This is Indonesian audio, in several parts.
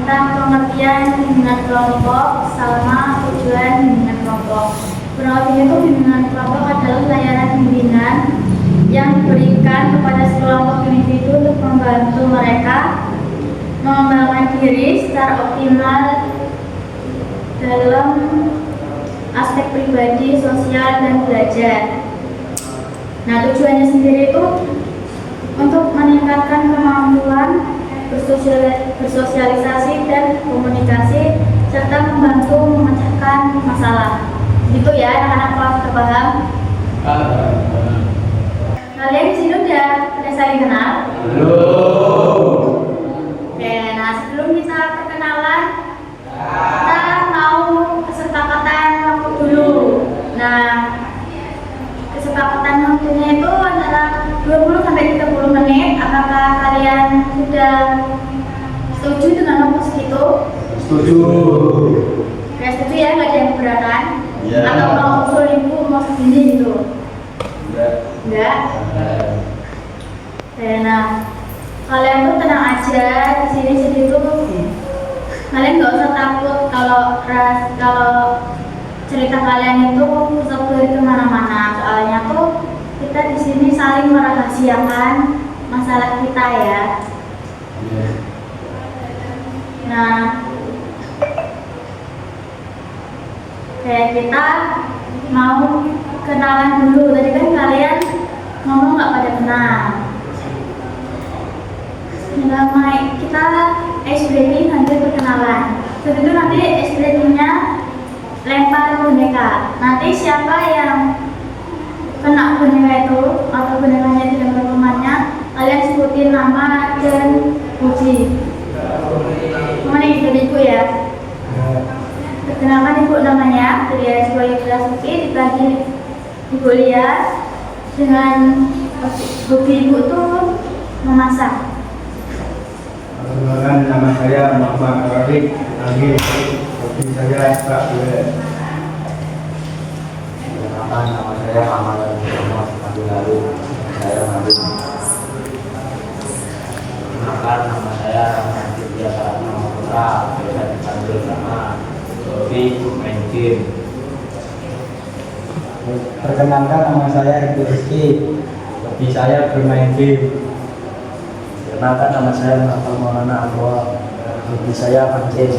tentang pengertian bimbingan kelompok sama tujuan bimbingan kelompok. Kurang lebihnya itu bimbingan kelompok adalah layanan bimbingan yang diberikan kepada sekelompok individu untuk membantu mereka mengembangkan diri secara optimal dalam aspek pribadi, sosial, dan belajar. Nah, tujuannya sendiri itu untuk meningkatkan kemampuan bersosialisasi dan komunikasi serta membantu memecahkan masalah. Gitu ya, anak-anak kelas paham? Kalian di sini udah saling kenal? Belum. Oke, nah sebelum kita perkenalan, kita mau kesepakatan waktu dulu. Nah, kesepakatan waktunya itu antara 20 sampai 30 menit. Apakah kalian sudah setuju dengan waktu segitu? Setuju. Ya setuju ya, nggak ada yang keberatan? Ya. Atau mau usul ibu mau segini gitu? Enggak. Nah, kalian tuh tenang aja di sini tuh. Kalian nggak usah takut kalau cerita kalian itu tersebar kemana-mana. Soalnya tuh kita di sini saling merahasiakan masalah kita ya. Nah, kayak kita mau kenalan dulu. Tadi kan kalian ngomong nggak pada kenal. Namanya kita ice breaking nanti perkenalan. Setelah itu nanti ice breakingnya lempar boneka. Nanti siapa yang kena boneka itu atau bonekanya tidak bertemannya, kalian sebutin nama dan puji. Mana itu ibu ya? Perkenalkan ibu namanya, Lia Suwaya Suki, dibagi ibu Lia dengan hobi ibu tuh memasak. Perkenalkan, nama saya Muhammad Arif. Hobi saya Pak Gue. Perkenalkan, nama saya Ahmad Muhammad Abdul Lalu. Saya Nabi. Perkenalkan, nama saya Rahmat Biasa Nama Putra. Biasa dipanggil nama hobi main game. Perkenalkan, nama saya Ibu Rizky. Hobi saya bermain game. Perkenalkan, nama saya Muhammad Maulana Abdul. Hobi saya pancing.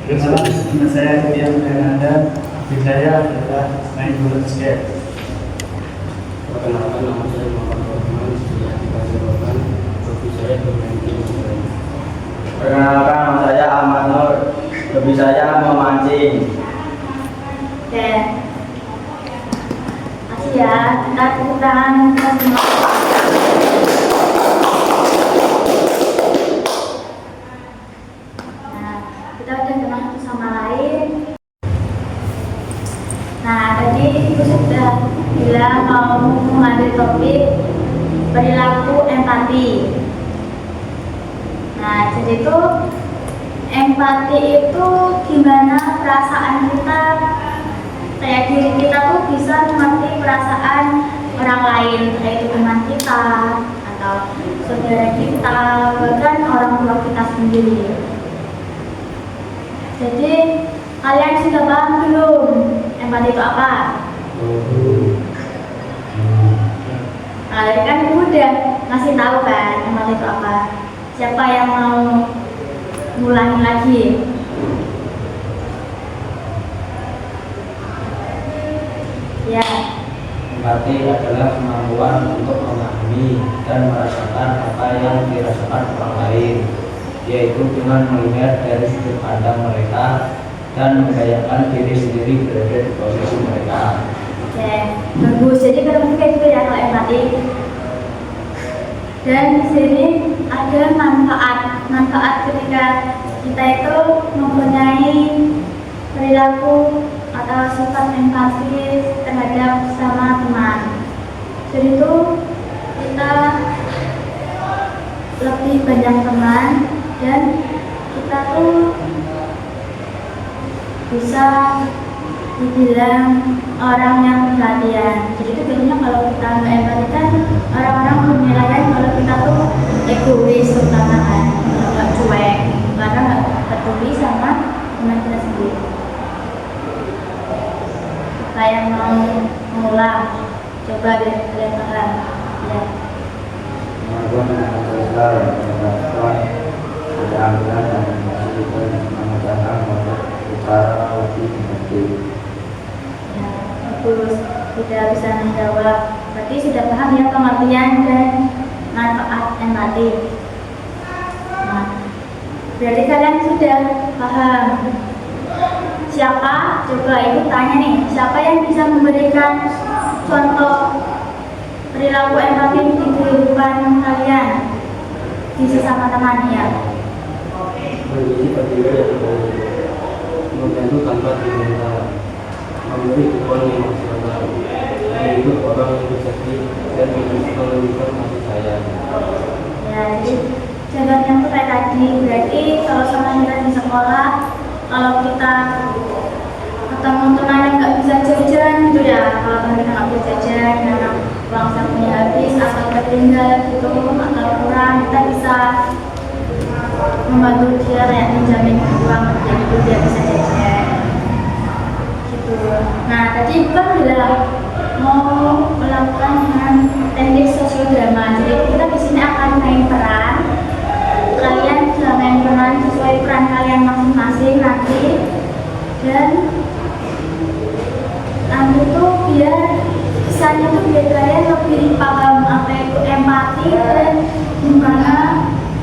Nama saya Dian Fernanda. Hobi saya adalah main bola basket. Perkenalkan, nama saya Muhammad Rahman. Hobi saya bermain game. Perkenalkan, nama saya Ahmad Nur. Hobi saya memancing. Oke. Kasih ya, kita tepuk tangan kita semua. Nah, kita udah kenal satu sama lain. Nah, tadi ibu sudah bilang mau mengambil topik perilaku empati. Nah, jadi itu empati itu gimana perasaan kita, kayak diri kita tuh bisa mengerti perasaan orang lain, yaitu teman kita atau saudara kita, bahkan orang tua kita sendiri. Jadi kalian sudah paham belum empati itu apa? Nah, tadi kan ibu udah ngasih tahu kan empati itu apa. Siapa yang mau ngulangi lagi? Ya. Empati adalah kemampuan untuk memahami dan merasakan apa yang dirasakan orang lain, yaitu dengan melihat dari sudut pandang mereka dan membayangkan diri sendiri berada di posisi mereka. Oke, bagus. Jadi kurang kayak gitu ya kalau empati. Dan di sini ada manfaat ketika kita itu mempunyai perilaku atau sifat empati terhadap sesama teman. Jadi itu kita lebih banyak teman dan kita tuh bisa dibilang orang yang perhatian. Jadi itu biasanya kalau kita nggak empati kan orang-orang menilai kalau kita tuh coba deh kalian paham ya. Kemampuan mengenal mendapatkan keterampilan dan menghasilkan mengajarkan untuk secara lebih efektif. Ya, bagus. Sudah bisa menjawab. Berarti sudah paham ya pengertian dan manfaat empati. Nah, berarti kalian sudah paham siapa, coba ibu tanya nih, siapa yang bisa memberikan contoh perilaku empati di kehidupan kalian di sesama teman ya? Menjadi pendiri yang baik, membantu tanpa diminta, memberi dukungan yang maksimal, mendidik orang yang bersih dan menunjukkan kasih sayang. Ya, jadi contohnya tuh kayak tadi, berarti kalau sama kita di sekolah, kalau kita ketemu teman yang nggak bisa jajan gitu ya, kalau teman kita nggak bisa jajan karena uang sakunya habis atau tertinggal gitu atau kurang, kita bisa membantu dia kayak minjamin uang jadi dia bisa jajan gitu. Nah tadi kan bilang mau melakukan dengan teknik sosiodrama, jadi kita di sini akan main peran. Kalian bisa main peran sesuai peran kalian masing-masing nanti, dan nanti tuh biar kesannya tuh biar kalian lebih paham apa itu empati dan gimana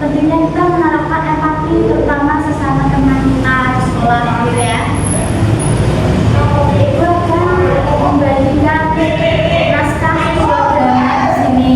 pentingnya kita menerapkan empati terutama sesama teman kita di sekolah gitu ya. Ibu akan membagikan naskah sosiodrama di sini.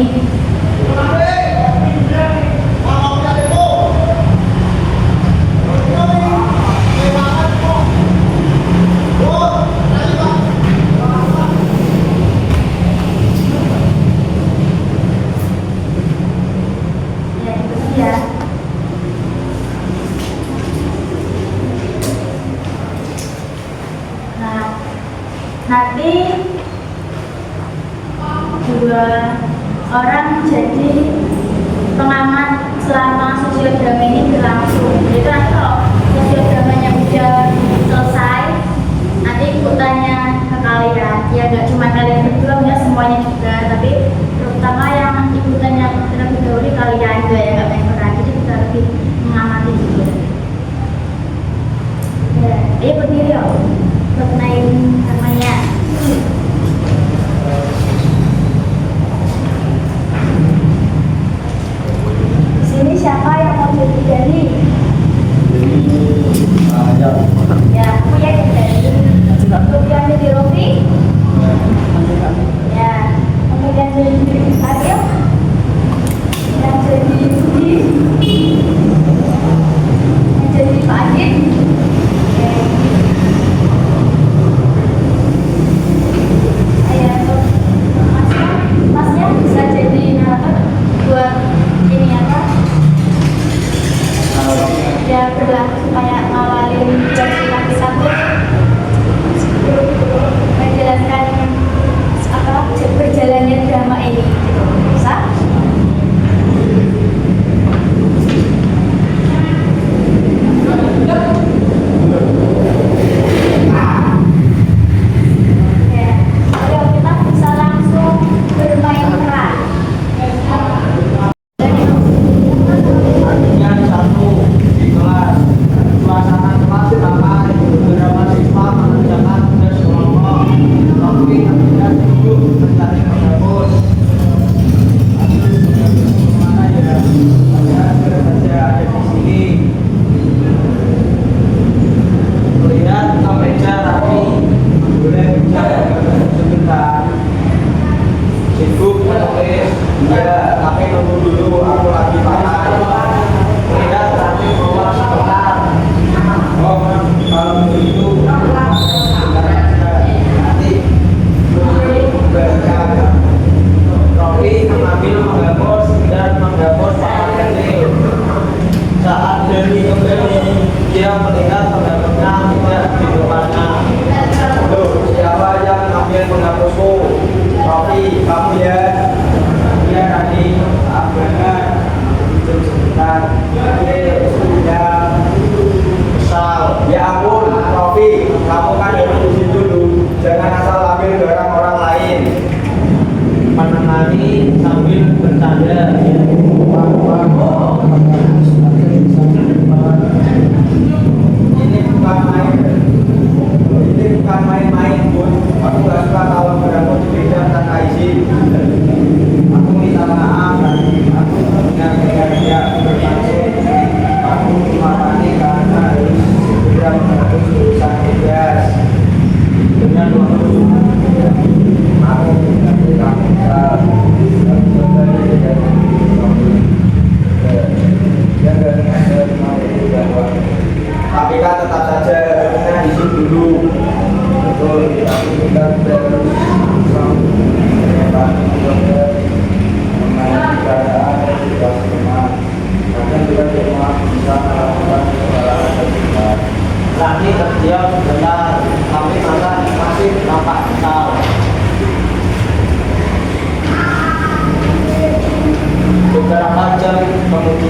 Nanti dua orang jadi pengamat selama sosiodrama ini berlangsung. Jadi nanti kalau sosiodramanya udah selesai, nanti ikutannya ke kalian. Ya nggak cuma kalian berdua, ya semuanya juga. Tapi terutama yang ikutannya terlebih dahulu kalian juga ya nggak main peran. Jadi kita lebih mengamati gitu. Ya, ayo berdiri yuk. Bermain namanya. Di sini siapa yang mau jadi dari? Ya, aku ya jadi. Kemudian jadi Rofi. Ya, kemudian jadi Adil. Yang jadi Budi. Yang jadi Pak Adit. Masnya bisa jadi narator buat ini apa? Ya berlaku supaya ngawalin kita tuh menjelaskan apa berjalannya drama ini gitu. Bisa?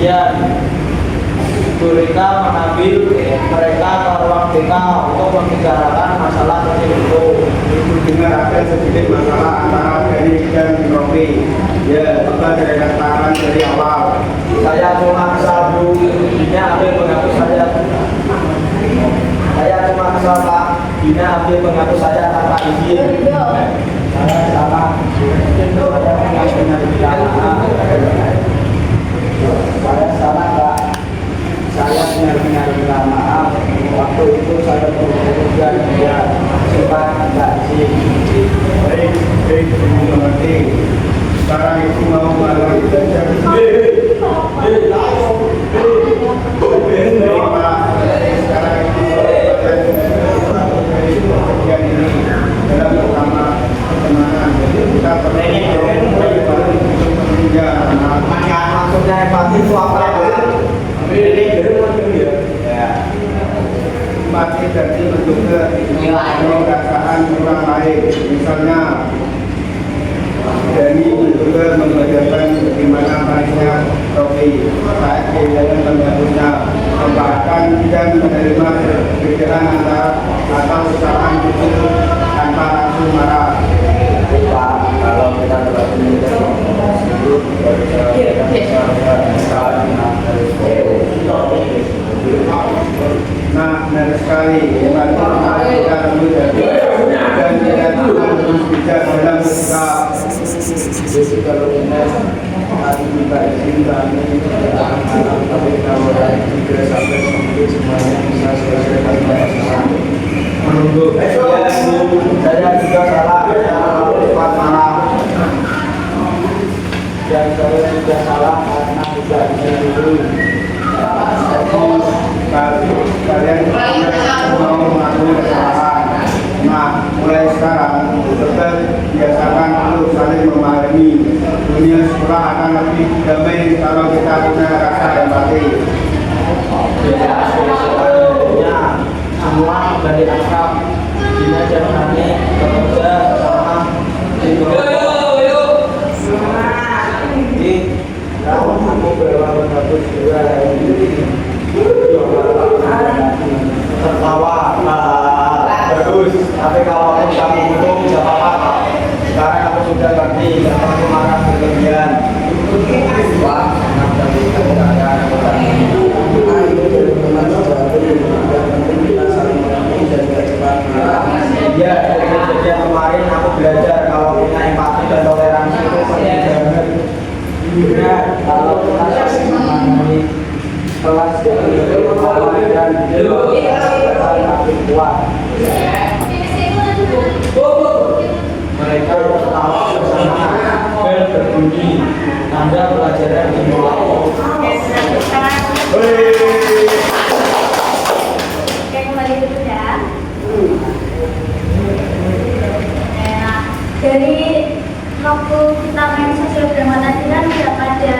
pengajian. Bu Rika mengambil mereka ke ruang BK untuk membicarakan masalah tersebut. Ibu dengar ada sedikit masalah antara Ferry dan Rofi. Ya, coba ceritakan dari awal. Saya cuma kesal Bu, Dina ambil mengaku saya. Saya cuma kesal Pak, Dina ambil mengaku saya tanpa izin. Saya salah. Saya salah Pak. Saya benar-benar minta maaf. Waktu itu saya bekerja dia coba tidak izin. Baik, ibu mengerti. Sekarang ibu mau melalui belajar. Baik, Pak. Sekarang ibu bagian ini dalam bersama pertemanan. Jadi kita perlu bekerja. Maksudnya empati itu apa? Empati berarti menjaga perasaan orang lain. Misalnya Dani juga membelajarkan bagaimana baiknya Rofi saat kehilangan pembantunya, bahkan dan menerima pikiran atau usahaan kecil tanpa langsung marah. Pak, kalau kita berarti Nah, benar sekali. Empati kita perlu dan tidak harus bijak dalam bersikap. jadi kalau kita hari minta izin kami akan malam tapi kalau dari 3 sampai 10 semuanya bisa selesaikan masalah. Menunggu. Ya, saya juga salah cepat marah. Dan saya juga salah karena tidak izin dulu. Kalian mau mengakui kesalahan. Nah, mulai sekarang tetap biasakan untuk saling memahami. Dunia sekolah akan lebih damai kalau kita punya rasa empati. Semua dari akrab. Dina jangan panik, bekerja sama kalau aku bawa menghapus juga ini tertawa bagus, tapi kalau kamu butuh tidak apa-apa. Sekarang aku sudah ngerti, jangan aku marah berlebihan. Wah, kenapa tidak ada iya, dari kejadian kemarin aku belajar kalau punya empati dan toleransi itu penting banget. Ya, kalau kita saling memahami kelas dan makin kuat. Mereka tertawa bersama, bel berbunyi, tanda pelajaran dimulai. Oke, kembali dulu ya. Nah, dari waktu kita main sosial drama tadi kan sudah pada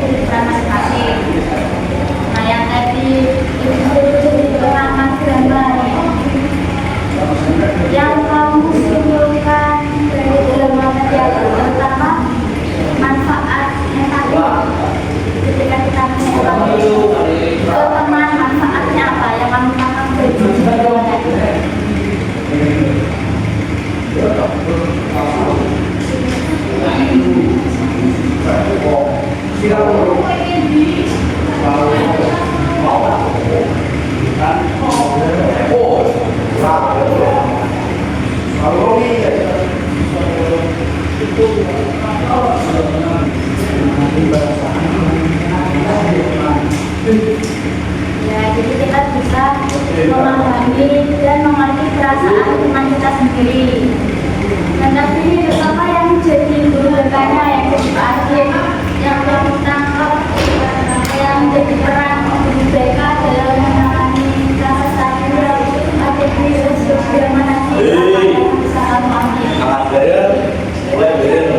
kehidupan masing-masing. Nah, yang tadi itu pengalaman drama nih. Yang kamu simpulkan dari drama tadi apa? Pertama, manfaat empati. Ketika kita empati ke teman, manfaatnya apa yang kamu tangkap dari drama tadi? Ya, jadi kita bisa memahami dan mengerti perasaan teman kita sendiri. Dan tadi apa yang jadi guru berkanya yang jadi Pak Arif, yang kamu tangkap, yang jadi peran guru BK dalam menangani rasa sakit ada di sosial drama nanti apa yang bisa kamu ambil? Sangat benar, mulai benar.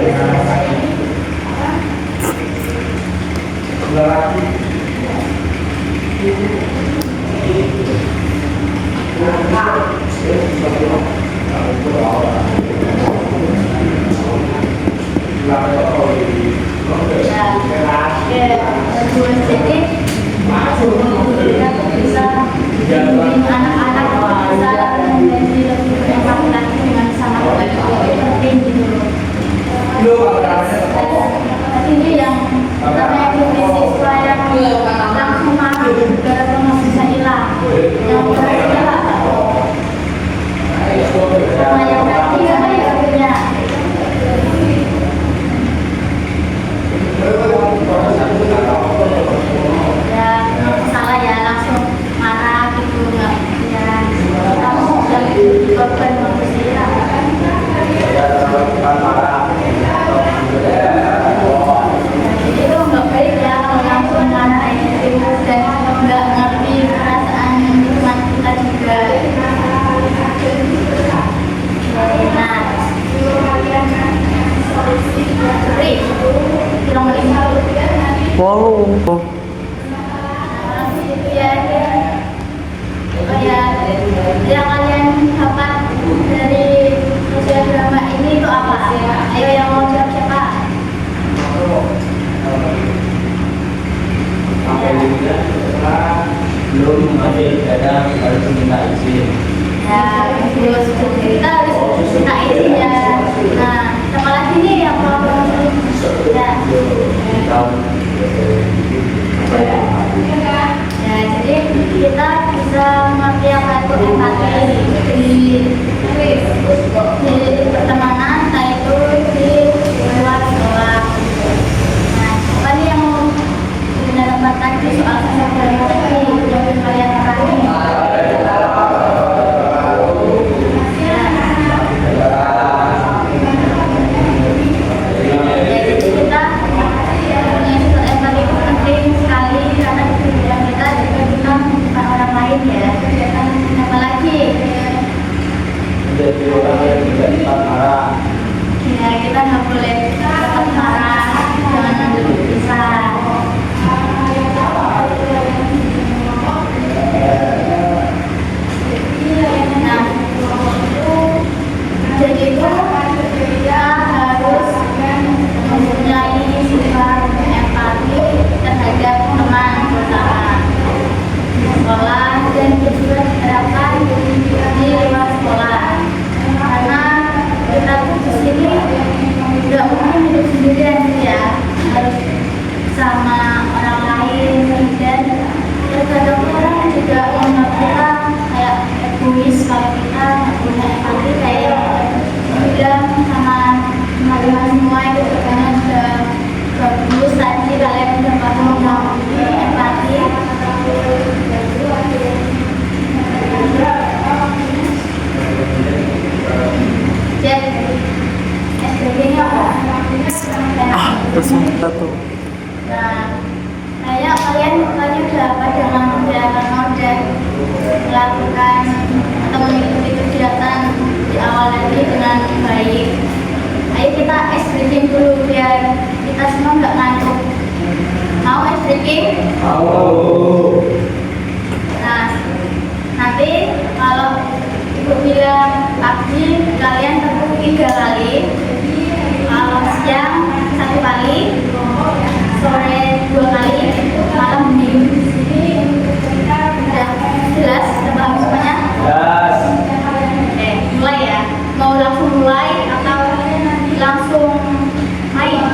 Ya, kedua jadi kita tuh bisa bimbing anak-anak bisa menjadi lebih berempati lagi dengan sama penting gitu loh. Ini yang namanya siswa yang langsung marah gara-gara nggak bisa hilang, yang kira-kira sama yang tadi apa ya punya ya salah ya langsung marah gitu nggak ya kamu jadi korban manusia itu nggak baik ya kalau langsung marah itu dan nggak ngerti perasaan lingkungan kita juga. Nah, Wow. Yang kalian dapat dari sosial drama ini itu apa? Ayo yang mau jawab siapa? Belum mengambil kadang harus minta izin. Ya, terus kita harus minta izin ya. Nah, siapa lagi nih yang mau ya? Ya, jadi kita bisa mengerti apa itu empati di pertemanan, entah itu di luar sekolah. Nah, apa nih yang mau kita dapatkan di soal sosial tadi yang kalian pahami? Menjadi orang yang tidak cepat marah. Ya, kita nggak boleh cepat marah, jangan berpisah. Nah, jadi itu kita harus mempunyai sifat empati terhadap teman bersama sekolah dan juga diterapkan di luar sekolah. Karena kita tuh di sini nggak mungkin hidup sendirian ya, harus sama orang lain dan terkadang orang juga menganggap kita kayak egois kalau kita nggak punya empati kayak udah sama teman-teman semua itu karena udah bagus tadi kalian udah paham empati. Jadi SPG-nya apa? Terus satu. Nah, kayak kalian udah apa dengan udah melakukan atau mengikuti kegiatan di awal tadi dengan baik. Ayo kita ice breaking dulu biar kita semua nggak ngantuk. Mau ice breaking? Mau. Nah, nanti kalau ibu bilang pagi kalian tepuk 3 kali, kalau siang 1 kali, sore 2 kali, malam minggu. Udah jelas? Udah paham semuanya? Jelas. Oke, mulai ya. Mau langsung mulai atau langsung main?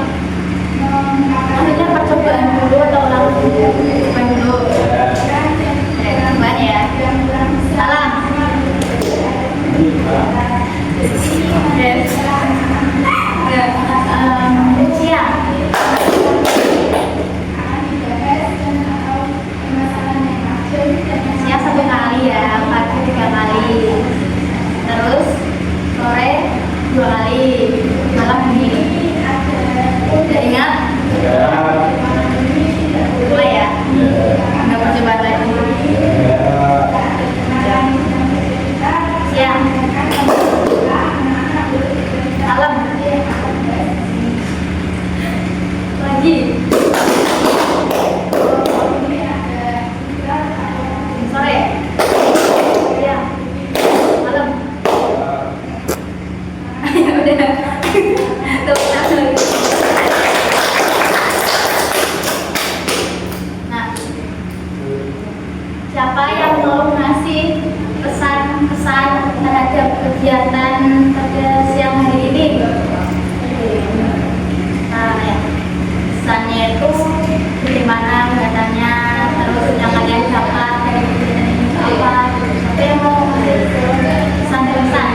Maksudnya percobaan dulu atau langsung percobaan dulu? Oke, percobaan ya. Salam. Siang. siapa yang mau ngasih pesan-pesan terhadap kegiatan pada siang hari ini? Nah, ya. Pesannya itu bagaimana kelihatannya, terus yang kalian dapat dari kegiatan ini apa? Siapa yang mau ngasih pesan-pesan?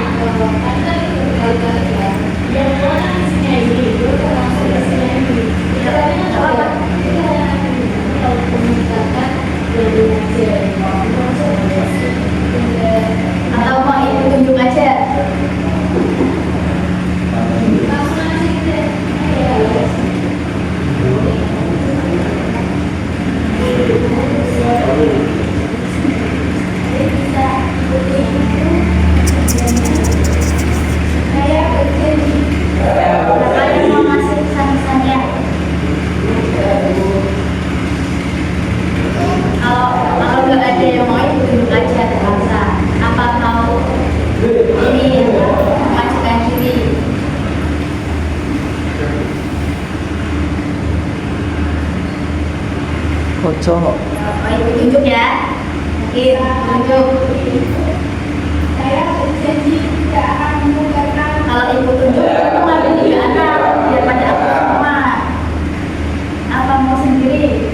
Atau mau ibu tunjuk aja? Siapa yang mau ngasih pesan-pesannya? Kalau nggak ada yang mau, ibu tunjuk aja terpaksa. Apa mau ini memajukan diri? Kocok. Oh, ibu tunjuk ya. Oke, tunjuk. Kalau ibu tunjuk, ibu ngambil 3 anak biar pada aku semua. Apa mau sendiri?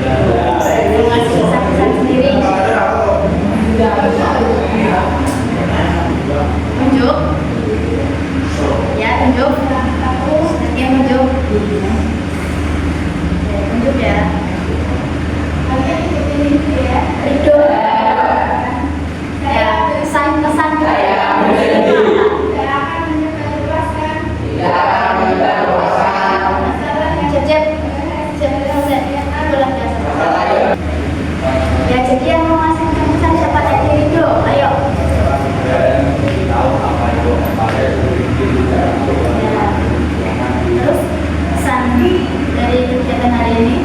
Mau ngasih pesan-pesan sendiri? Tunjuk. Ya, tunjuk. Oke, tunjuk. Tunjuk ya. Ridho. Ya, pesan-pesan ya. Cecep. Ya, jadi yang mau ngasih pesan siapa tadi? Ridho, ayo. Ya. Terus pesan dari kegiatan hari ini?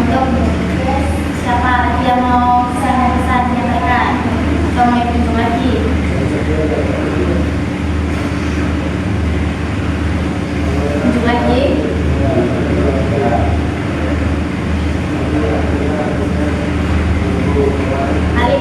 Untuk siapa lagi yang mau pesan-pesannya mereka atau mau ikut lagi? Tunjuk lagi. Ali